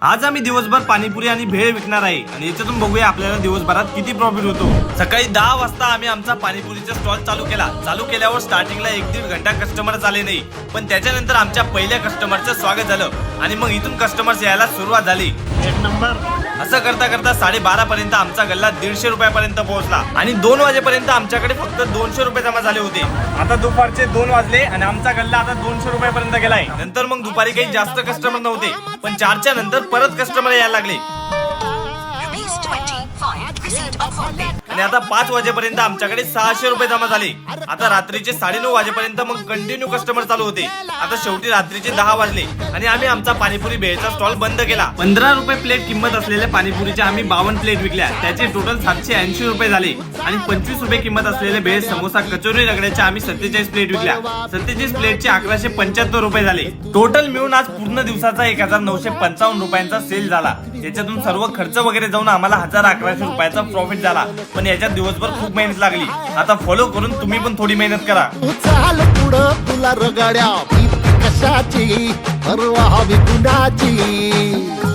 आज आम्ही दिवसभर पाणीपुरी आणि भेळ विकणार आहे आणि याच्यातून बघूया आपल्याला दिवसभरात किती प्रॉफिट होतो। सकाळी 10 वाजता आम्ही आमचा पाणीपुरीचा स्टॉल चालू केल्यावर स्टार्टिंगला 1-1.5 घंटा कस्टमर आले नाही, पण त्याच्यानंतर आमच्या पहिल्या कस्टमरचं स्वागत झालं आणि मग इथून कस्टमर्स यायला सुरुवात झाली। एक नंबर। असं करता करता 12:30 पर्यंत आमचा गल्ला 150 रुपयापर्यंत पोहोचला आणि 2 वाजेपर्यंत आमच्याकडे फक्त 200 रुपये जमा झाले होते। आता दुपारचे 2 वाजले आणि आमचा गल्ला आता 200 रुपयापर्यंत गेलाय। नंतर मग दुपारी काही जास्त कस्टमर नव्हते, पण 4च्या नंतर परत कस्टमर यायला लागले आणि आता 5 वाजेपर्यंत आमच्याकडे 600 रुपये जमा झाले। आता रात्रीचे 9:30 वाजेपर्यंत मग कंटिन्यू कस्टमर चालू होते। आता शेवटी रात्रीचे 10 वाजले आणि आम्ही आमचा पाणीपुरी भेळचा स्टॉल बंद केला। 15 रुपये प्लेट किंमत असलेल्या पाणीपुरीच्या आम्ही 52 प्लेट विकल्या, त्याचे टोटल 780 रुपये झाले आणि 25 रुपये किंमत असलेले भेळ समोसा कचोरी रगड्याच्या आम्ही 47 प्लेट विकल्या। 47 प्लेटचे 1175 रुपये झाले। टोटल मिळून आज पूर्ण दिवसाचा 1955 रुपयांचा सेल झाला। त्याच्यातून सर्व खर्च वगैरे जाऊन आम्हाला 1111 रुपयाचा प्रॉफिट झाला, पण याच्यात दिवसभर खूप मेहनत लागली। आता फॉलो करून तुम्ही पण थोडी मेहनत करा। चाल पुढं तुला रगाड्या कशाची परवा हवी कुणाची।